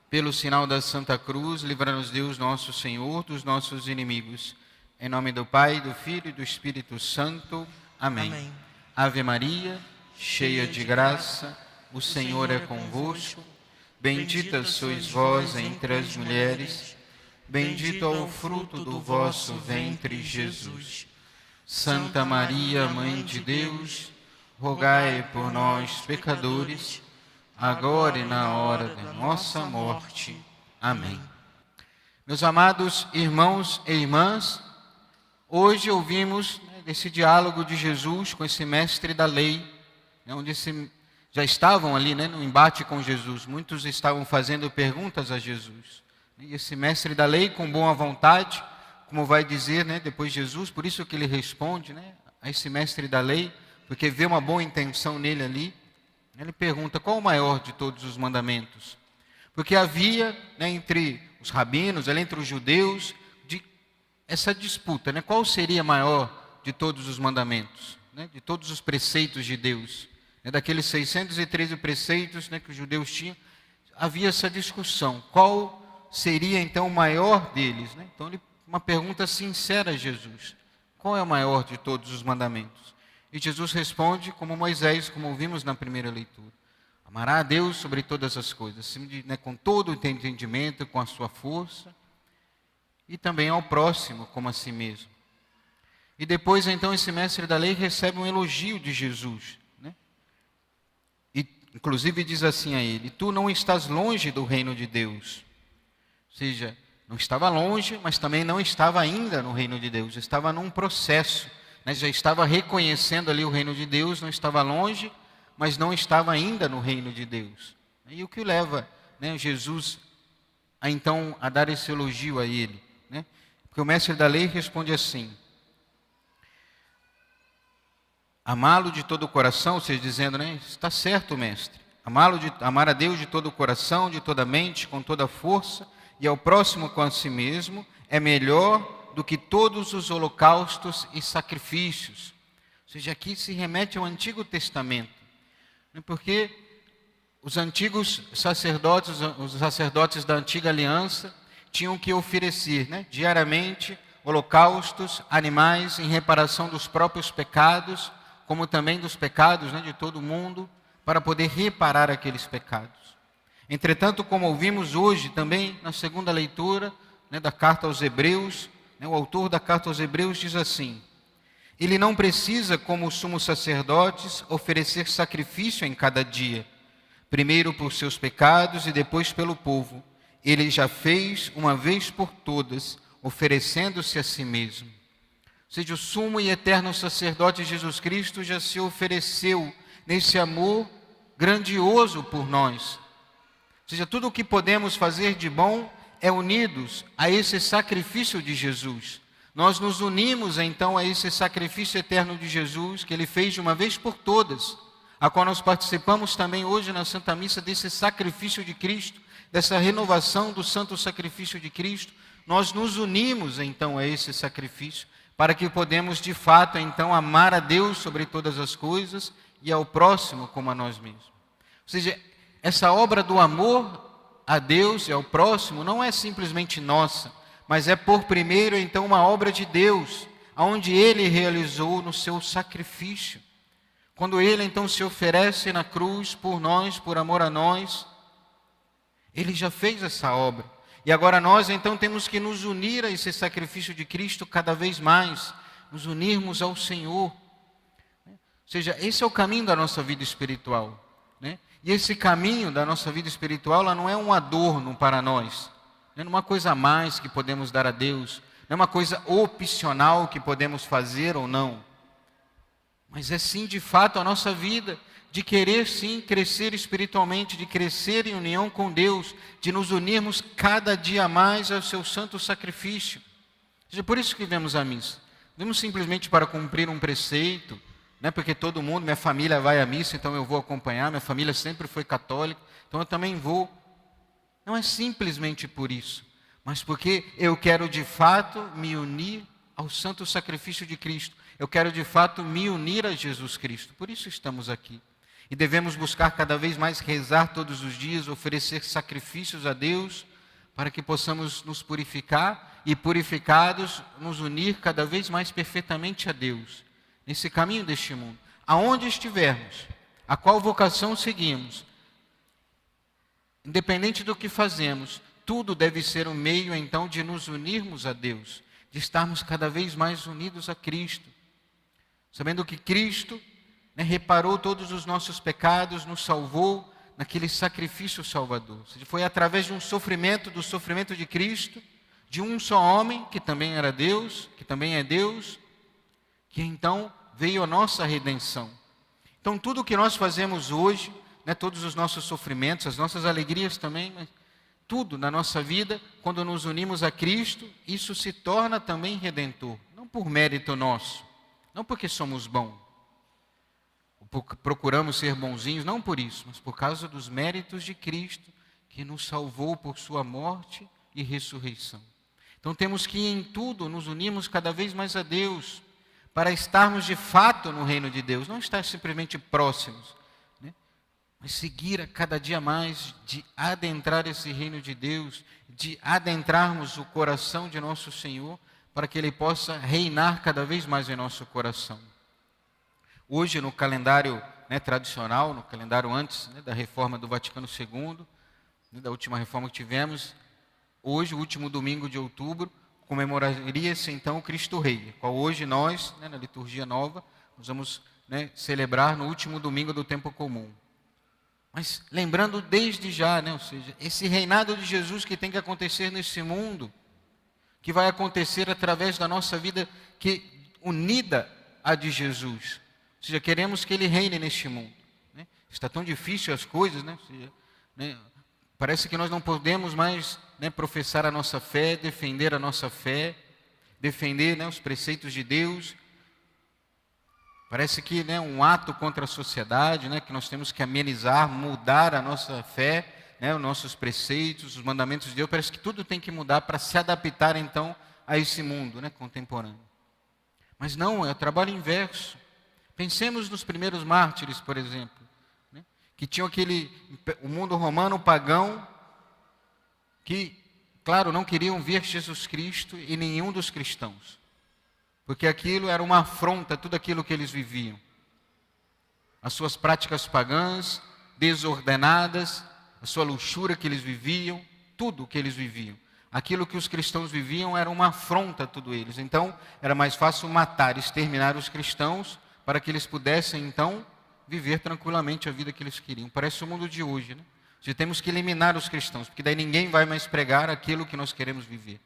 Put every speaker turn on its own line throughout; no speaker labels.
Pelo sinal da Santa Cruz, livra-nos Deus nosso Senhor dos nossos inimigos. Em nome do Pai, do Filho e do Espírito Santo. Amém.
Amém.
Ave Maria, cheia de graça, o Senhor é convosco. Bendita sois vós entre as mulheres, bendito é o fruto do vosso ventre, Jesus. Santa Maria, Mãe de Deus, rogai por nós, pecadores, agora e na hora da nossa morte. Amém. Meus amados irmãos e irmãs, hoje ouvimos esse diálogo de Jesus com esse mestre da lei, onde já estavam ali no embate com Jesus. Muitos estavam fazendo perguntas a Jesus. E esse mestre da lei, com boa vontade, como vai dizer depois Jesus, por isso que ele responde a esse mestre da lei, porque vê uma boa intenção nele ali. Ele pergunta: qual o maior de todos os mandamentos? Porque havia entre os rabinos, entre os judeus, essa disputa, qual seria maior de todos os mandamentos, de todos os preceitos de Deus, daqueles 613 preceitos que os judeus tinham, havia essa discussão, qual seria então o maior deles, Então uma pergunta sincera a Jesus: qual é o maior de todos os mandamentos? E Jesus responde como Moisés, como ouvimos na primeira leitura: amará a Deus sobre todas as coisas, com todo o entendimento, com a sua força, e também ao próximo como a si mesmo. E depois então esse mestre da lei recebe um elogio de Jesus, e inclusive diz assim a ele: tu não estás longe do reino de Deus. Ou seja, não estava longe, mas também não estava ainda no reino de Deus, estava num processo, já estava reconhecendo ali o reino de Deus, não estava longe, mas não estava ainda no reino de Deus. E o que leva Jesus a dar esse elogio a ele? Porque o mestre da lei responde assim: amá-lo de todo o coração, ou seja, dizendo, está certo, mestre, amar a Deus de todo o coração, de toda a mente, com toda a força, e ao próximo com a si mesmo, é melhor do que todos os holocaustos e sacrifícios. Ou seja, aqui se remete ao Antigo Testamento, porque os antigos sacerdotes, os sacerdotes da antiga aliança, tinham que oferecer diariamente holocaustos, animais, em reparação dos próprios pecados, como também dos pecados de todo mundo, para poder reparar aqueles pecados. Entretanto, como ouvimos hoje também na segunda leitura da carta aos Hebreus, o autor da carta aos Hebreus diz assim: ele não precisa, como os sumos sacerdotes, oferecer sacrifício em cada dia, primeiro por seus pecados e depois pelo povo. Ele já fez uma vez por todas, oferecendo-se a si mesmo. Ou seja, o sumo e eterno sacerdote Jesus Cristo já se ofereceu nesse amor grandioso por nós. Ou seja, tudo o que podemos fazer de bom é unidos a esse sacrifício de Jesus. Nós nos unimos então a esse sacrifício eterno de Jesus, que ele fez de uma vez por todas, a qual nós participamos também hoje na Santa Missa desse sacrifício de Cristo, dessa renovação do santo sacrifício de Cristo. Nós nos unimos então a esse sacrifício, para que podemos de fato então amar a Deus sobre todas as coisas e ao próximo como a nós mesmos. Ou seja, essa obra do amor a Deus e ao próximo não é simplesmente nossa, mas é por primeiro então uma obra de Deus, onde Ele realizou no seu sacrifício. Quando Ele então se oferece na cruz por nós, por amor a nós, Ele já fez essa obra. E agora nós então temos que nos unir a esse sacrifício de Cristo cada vez mais, nos unirmos ao Senhor. Ou seja, esse é o caminho da nossa vida espiritual. E esse caminho da nossa vida espiritual, ela não é um adorno para nós, não é uma coisa a mais que podemos dar a Deus, não é uma coisa opcional que podemos fazer ou não, mas é sim de fato a nossa vida, de querer sim crescer espiritualmente, de crescer em união com Deus, de nos unirmos cada dia mais ao seu santo sacrifício. Ou seja, por isso que vemos a missa. Não vemos simplesmente para cumprir um preceito, porque todo mundo, minha família vai à missa, então eu vou acompanhar, minha família sempre foi católica, então eu também vou. Não é simplesmente por isso, mas porque eu quero de fato me unir ao santo sacrifício de Cristo. Eu quero de fato me unir a Jesus Cristo, por isso estamos aqui. E devemos buscar cada vez mais rezar todos os dias, oferecer sacrifícios a Deus, para que possamos nos purificar e, purificados, nos unir cada vez mais perfeitamente a Deus, nesse caminho deste mundo. Aonde estivermos, a qual vocação seguimos, independente do que fazemos, tudo deve ser um meio, então, de nos unirmos a Deus, de estarmos cada vez mais unidos a Cristo, sabendo que Cristo reparou todos os nossos pecados, nos salvou naquele sacrifício salvador. Ou seja, foi através de um sofrimento, do sofrimento de Cristo, de um só homem, que também era Deus, que também é Deus, que então veio a nossa redenção. Então tudo o que nós fazemos hoje, todos os nossos sofrimentos, as nossas alegrias também, mas tudo na nossa vida, quando nos unimos a Cristo, isso se torna também redentor. Não por mérito nosso, não porque somos bons, procuramos ser bonzinhos, não por isso, mas por causa dos méritos de Cristo, que nos salvou por sua morte e ressurreição. Então temos que em tudo nos unirmos cada vez mais a Deus, para estarmos de fato no reino de Deus, não estar simplesmente próximos, mas seguir a cada dia mais, de adentrar esse reino de Deus, de adentrarmos o coração de nosso Senhor, para que Ele possa reinar cada vez mais em nosso coração. Hoje, no calendário tradicional, no calendário antes da reforma do Vaticano II, da última reforma que tivemos, hoje, o último domingo de outubro, comemoraria-se então o Cristo Rei, qual hoje nós, na liturgia nova, nós vamos celebrar no último domingo do tempo comum. Mas lembrando desde já, ou seja, esse reinado de Jesus que tem que acontecer nesse mundo, que vai acontecer através da nossa vida unida à de Jesus. Ou seja, queremos que Ele reine neste mundo. Está tão difícil as coisas, ou seja, parece que nós não podemos mais professar a nossa fé, defender a nossa fé, defender os preceitos de Deus. Parece que um ato contra a sociedade, que nós temos que amenizar, mudar a nossa fé, os nossos preceitos, os mandamentos de Deus. Parece que tudo tem que mudar para se adaptar então a esse mundo contemporâneo. Mas não, é o trabalho inverso. Pensemos nos primeiros mártires, por exemplo, que tinham o mundo romano pagão, que, claro, não queriam ver Jesus Cristo e nenhum dos cristãos, porque aquilo era uma afronta, tudo aquilo que eles viviam. As suas práticas pagãs, desordenadas, a sua luxúria que eles viviam, tudo o que eles viviam. Aquilo que os cristãos viviam era uma afronta a tudo eles. Então, era mais fácil matar, exterminar os cristãos, para que eles pudessem, então, viver tranquilamente a vida que eles queriam. Parece o mundo de hoje, temos que eliminar os cristãos, porque daí ninguém vai mais pregar aquilo que nós queremos viver.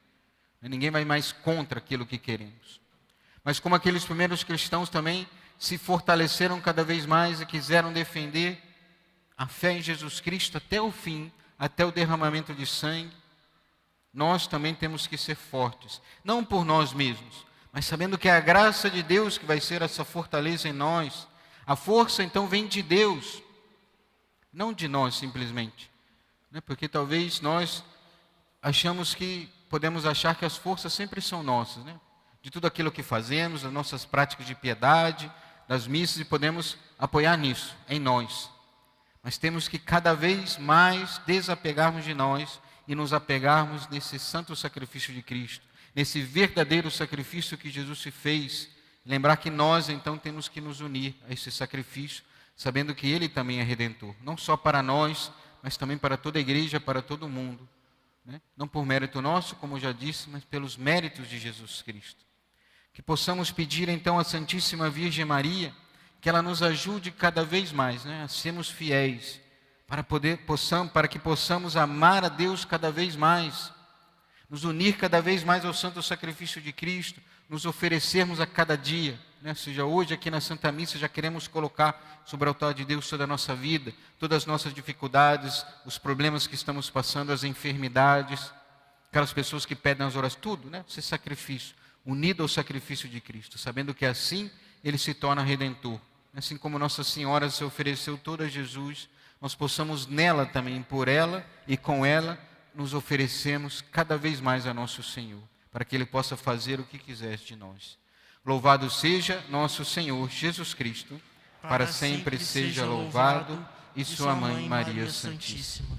Ninguém vai mais contra aquilo que queremos. Mas como aqueles primeiros cristãos também se fortaleceram cada vez mais e quiseram defender a fé em Jesus Cristo até o fim, até o derramamento de sangue, nós também temos que ser fortes. Não por nós mesmos, mas sabendo que é a graça de Deus que vai ser essa fortaleza em nós. A força então vem de Deus, não de nós simplesmente. Porque talvez nós achamos que, podemos achar que as forças sempre são nossas, de tudo aquilo que fazemos, das nossas práticas de piedade, das missas, e podemos apoiar nisso, em nós. Mas temos que cada vez mais desapegarmos de nós e nos apegarmos nesse santo sacrifício de Cristo, nesse verdadeiro sacrifício que Jesus se fez. Lembrar que nós então temos que nos unir a esse sacrifício, sabendo que Ele também é Redentor, não só para nós, mas também para toda a igreja, para todo o mundo. Não por mérito nosso, como eu já disse, mas pelos méritos de Jesus Cristo. Que possamos pedir então à Santíssima Virgem Maria, que ela nos ajude cada vez mais a sermos fiéis, para que possamos amar a Deus cada vez mais, nos unir cada vez mais ao santo sacrifício de Cristo, nos oferecermos a cada dia, Ou seja, hoje aqui na Santa Missa já queremos colocar sobre o altar de Deus toda a nossa vida, todas as nossas dificuldades, os problemas que estamos passando, as enfermidades, aquelas pessoas que pedem as orações, tudo, esse sacrifício, unido ao sacrifício de Cristo, sabendo que assim Ele se torna Redentor. Assim como Nossa Senhora se ofereceu toda a Jesus, nós possamos nela também, por ela e com ela, nos oferecemos cada vez mais a nosso Senhor, para que Ele possa fazer o que quiser de nós. Louvado seja nosso Senhor Jesus Cristo, para sempre seja louvado, e sua mãe Maria Santíssima.